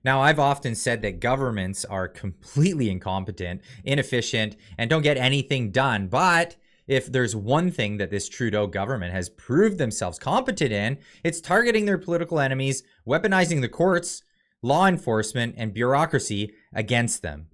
Now, I've often said that governments are completely incompetent, inefficient, and don't get anything done. But if there's one thing that this Trudeau government has proved themselves competent in, it's targeting their political enemies, weaponizing the courts, law enforcement, and bureaucracy against them.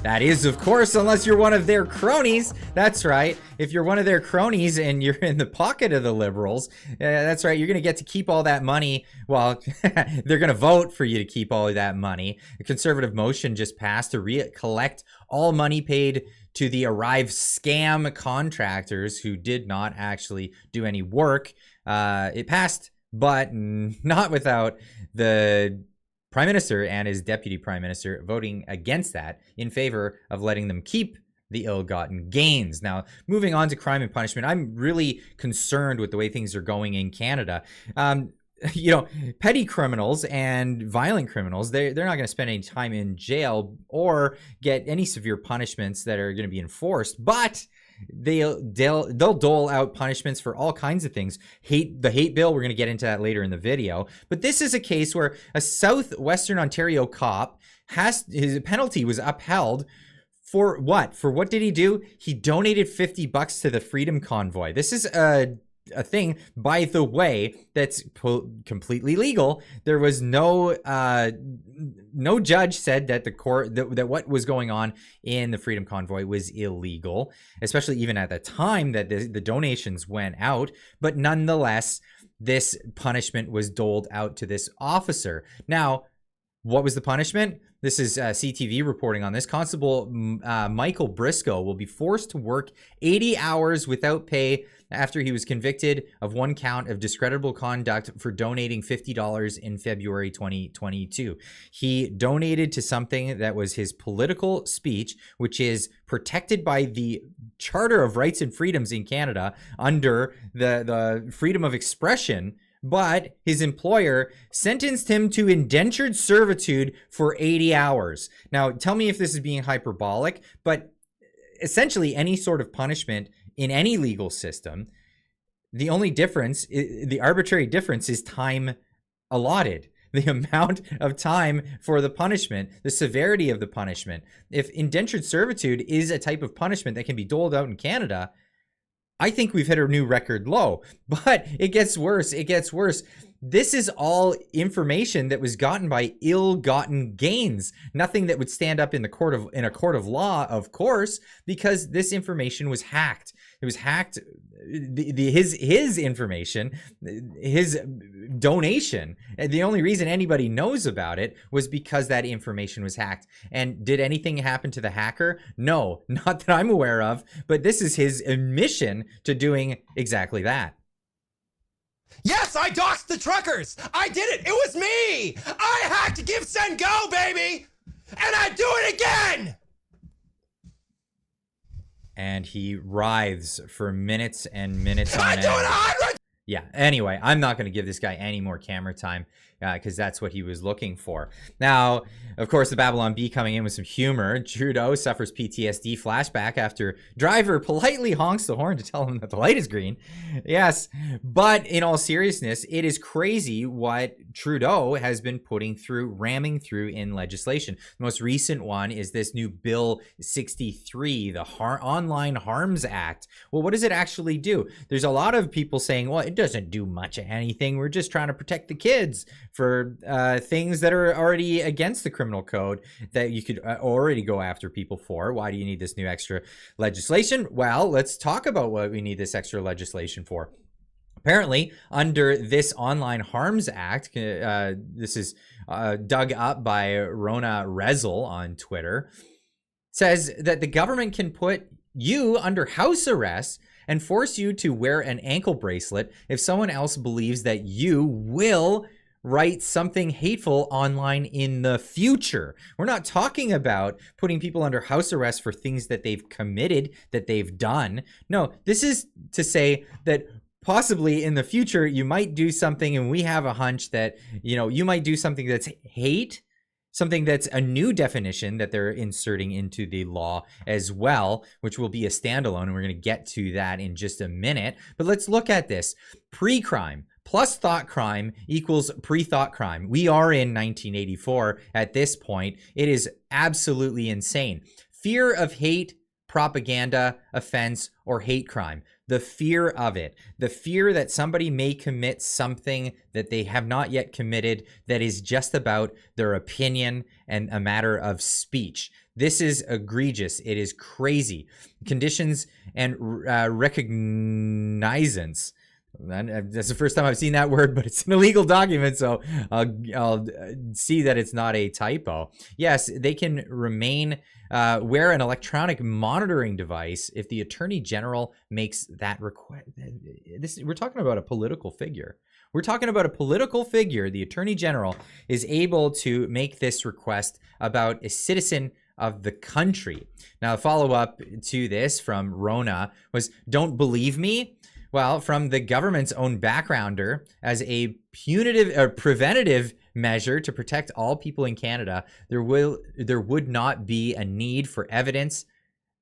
That is, of course, unless you're one of their cronies. That's right. If you're one of their cronies and you're in the pocket of the Liberals, that's right. You're going to get to keep all that money. Well, they're going to vote for you to keep all of that money. A conservative motion just passed to collect all money paid to the Arrive scam contractors who did not actually do any work. It passed, but not without the Prime Minister and his Deputy Prime Minister voting against that in favor of letting them keep the ill-gotten gains. Now, moving on to crime and punishment, I'm really concerned with the way things are going in Canada. Petty criminals and violent criminals, they're not going to spend any time in jail or get any severe punishments that are going to be enforced, but they'll dole out punishments for all kinds of things. The hate bill, we're going to get into that later in the video. But this is a case where a southwestern Ontario cop his penalty was upheld for what? For what did he do? He donated $50 to the Freedom Convoy. This is a thing, by the way, that's completely legal. There was no judge said that the court that what was going on in the Freedom Convoy was illegal, especially even at the time that the donations went out. But nonetheless, this punishment was doled out to this officer. Now, what was the punishment? This is CTV reporting on this. Constable Michael Briscoe will be forced to work 80 hours without pay after he was convicted of one count of discreditable conduct for donating $50 in February 2022. He donated to something that was his political speech, which is protected by the Charter of Rights and Freedoms in Canada under the freedom of expression. But his employer sentenced him to indentured servitude for 80 hours. Now, tell me if this is being hyperbolic, but essentially any sort of punishment in any legal system, the only difference, the arbitrary difference, is time allotted. The amount of time for the punishment, the severity of the punishment. If indentured servitude is a type of punishment that can be doled out in Canada, I think we've hit a new record low. But it gets worse. It gets worse. This is all information that was gotten by ill-gotten gains. Nothing that would stand up in a court of law, of course, because this information was hacked. It was hacked. His information, his donation. The only reason anybody knows about it was because that information was hacked. And did anything happen to the hacker? No, not that I'm aware of. But this is his admission to doing exactly that. Yes, I doxed the truckers. I did it. It was me. I hacked Give Send Go, baby. And I do it again. And he writhes for minutes and minutes on end. I do it 100. Yeah, anyway, I'm not going to give this guy any more camera time because that's what he was looking for. Now, of course, the Babylon Bee coming in with some humor. Trudeau suffers PTSD flashback after driver politely honks the horn to tell him that the light is green. Yes, but in all seriousness, it is crazy what Trudeau has been ramming through in legislation. The most recent one is this new Bill 63, the Online Harms Act. Well, what does it actually do? There's a lot of people saying, well, it doesn't do much of anything. We're just trying to protect the kids for things that are already against the criminal code that you could already go after people for. Why do you need this new extra legislation? Well, let's talk about what we need this extra legislation for. Apparently, under this Online Harms Act, this is dug up by Rohana Rezel on Twitter, says that the government can put you under house arrest and force you to wear an ankle bracelet if someone else believes that you will write something hateful online in the future. We're not talking about putting people under house arrest for things that they've committed, that they've done. No, this is to say that possibly in the future, you might do something, and we have a hunch that, you might do something that's hate, something that's a new definition that they're inserting into the law as well, which will be a standalone, and we're going to get to that in just a minute. But let's look at this. Pre-crime, plus thought crime equals pre-thought crime. We are in 1984 at this point. It is absolutely insane. Fear of hate, propaganda, offense, or hate crime. The fear of it. The fear that somebody may commit something that they have not yet committed that is just about their opinion and a matter of speech. This is egregious. It is crazy. Conditions and recognizance. That's the first time I've seen that word, but it's an illegal document, so I'll see that it's not a typo. Yes, they can remain wear an electronic monitoring device if the Attorney General makes that request. We're talking about a political figure. We're talking about a political figure. The Attorney General is able to make this request about a citizen of the country. Now, the follow-up to this from Rona was, don't believe me? Well, from the government's own backgrounder, as a punitive or preventative measure to protect all people in Canada, there would not be a need for evidence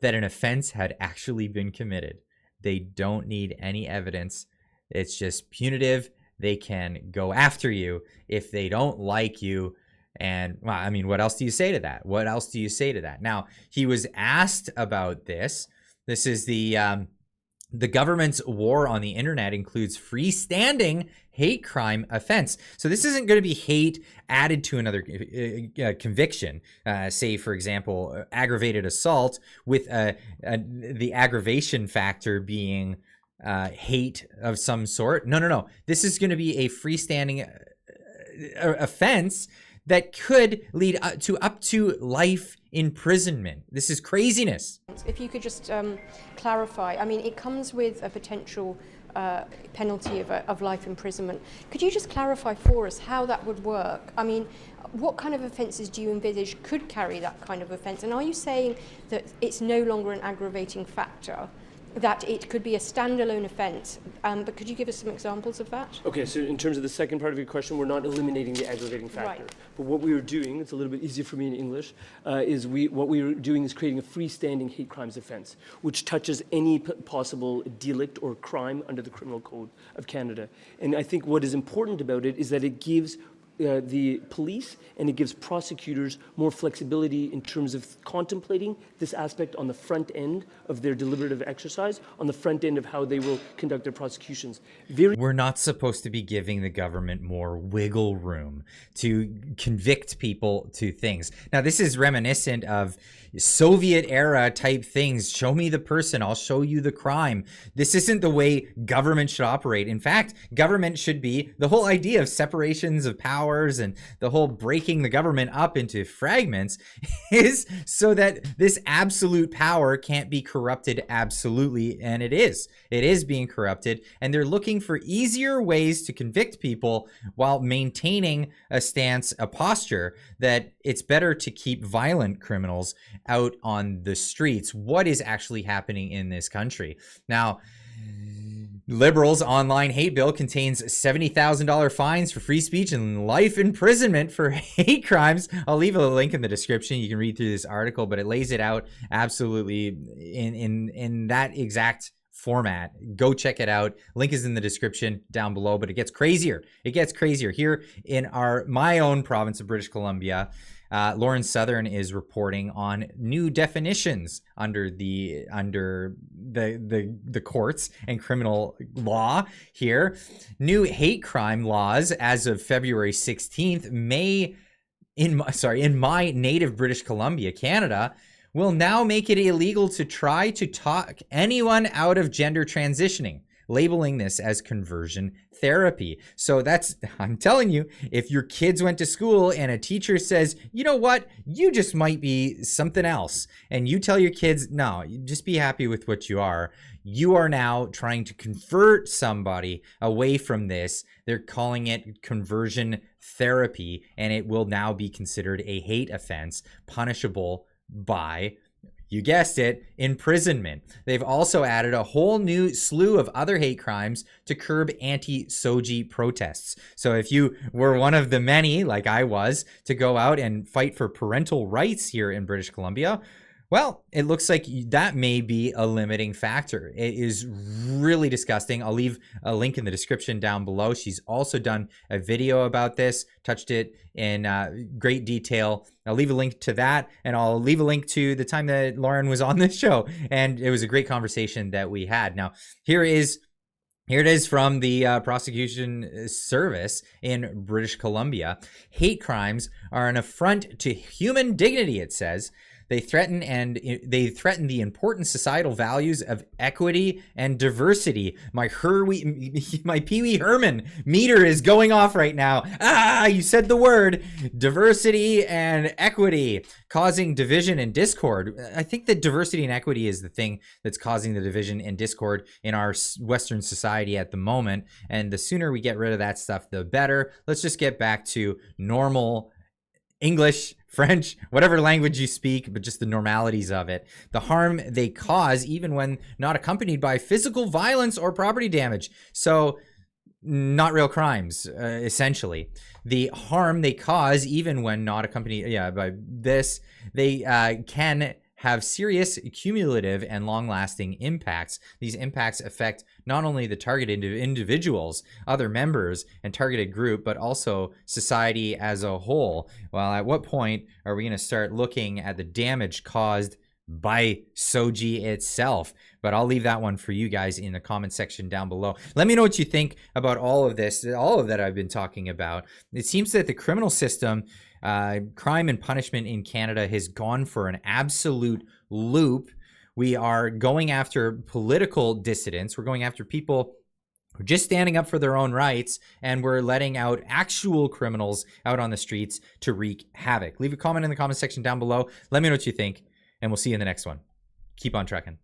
that an offense had actually been committed. They don't need any evidence. It's just punitive. They can go after you if they don't like you. And well, I mean, what else do you say to that? What else do you say to that? Now, he was asked about this. This is the government's war on the internet includes freestanding hate crime offense. So this isn't going to be hate added to another conviction. Say, for example, aggravated assault with the aggravation factor being hate of some sort. No. This is going to be a freestanding offense that could lead up to life imprisonment. This is craziness. If you could just clarify, I mean, it comes with a potential penalty of life imprisonment. Could you just clarify for us how that would work? I mean, what kind of offences do you envisage could carry that kind of offence? And are you saying that it's no longer an aggravating factor, that it could be a standalone offence, but could you give us some examples of that? Okay, so in terms of the second part of your question, we're not eliminating the aggravating factor. Right. But what we are doing, it's a little bit easier for me in English, is what we are doing is creating a freestanding hate crimes offence, which touches any possible delict or crime under the Criminal Code of Canada. And I think what is important about it is that it gives the police and it gives prosecutors more flexibility in terms of contemplating this aspect on the front end of their deliberative exercise, on the front end of how they will conduct their prosecutions. We're not supposed to be giving the government more wiggle room to convict people to things. Now, this is reminiscent of Soviet era type things. Show me the person, I'll show you the crime. This isn't the way government should operate. In fact, government should be, the whole idea of separations of powers and the whole breaking the government up into fragments is so that this absolute power can't be corrupted absolutely. And it is being corrupted. And they're looking for easier ways to convict people while maintaining a stance, a posture that it's better to keep violent criminals out on the streets. What is actually happening in this country? Now, Liberals' online hate bill contains $70,000 fines for free speech and life imprisonment for hate crimes. I'll leave a link in the description. You can read through this article, but it lays it out absolutely in that exact format. Go check it out. Link is in the description down below, but it gets crazier. It gets crazier. Here in my own province of British Columbia, Lauren Southern is reporting on new definitions under the courts and criminal law here. New hate crime laws as of February 16th in my native British Columbia, Canada, will now make it illegal to try to talk anyone out of gender transitioning, labeling this as conversion therapy. So I'm telling you, if your kids went to school and a teacher says, you know what, you just might be something else, and you tell your kids, no, just be happy with what you are now trying to convert somebody away from this. They're calling it conversion therapy, and it will now be considered a hate offense, punishable by, you guessed it, imprisonment. They've also added a whole new slew of other hate crimes to curb anti-Soji protests. So if you were one of the many, like I was, to go out and fight for parental rights here in British Columbia, Well, it looks like that may be a limiting factor. It is really disgusting. I'll leave a link in the description down below. She's also done a video about this, touched it in great detail. I'll leave a link to that, and I'll leave a link to the time that Lauren was on this show. And it was a great conversation that we had. Now, here it is from the Prosecution Service in British Columbia. Hate crimes are an affront to human dignity, it says. They threaten the important societal values of equity and diversity. My Pee Wee Herman meter is going off right now. You said the word diversity and equity, causing division and discord. I think that diversity and equity is the thing that's causing the division and discord in our Western society at the moment. And the sooner we get rid of that stuff, the better. Let's just get back to normal English, French, whatever language you speak, but just the normalities of it. The harm they cause, even when not accompanied by physical violence or property damage. So, not real crimes, essentially. The harm they cause, even when not accompanied by this, they can have serious, cumulative, and long-lasting impacts. These impacts affect not only the targeted individuals, other members, and targeted group, but also society as a whole. Well, at what point are we going to start looking at the damage caused by Soji itself? But I'll leave that one for you guys in the comment section down below. Let me know what you think about all of this, all of that I've been talking about. It seems that the criminal system, crime and punishment in Canada has gone for an absolute loop. We are going after political dissidents. We're going after people who are just standing up for their own rights, and we're letting out actual criminals out on the streets to wreak havoc. Leave a comment in the comment section down below. Let me know what you think, and we'll see you in the next one. Keep on trekking.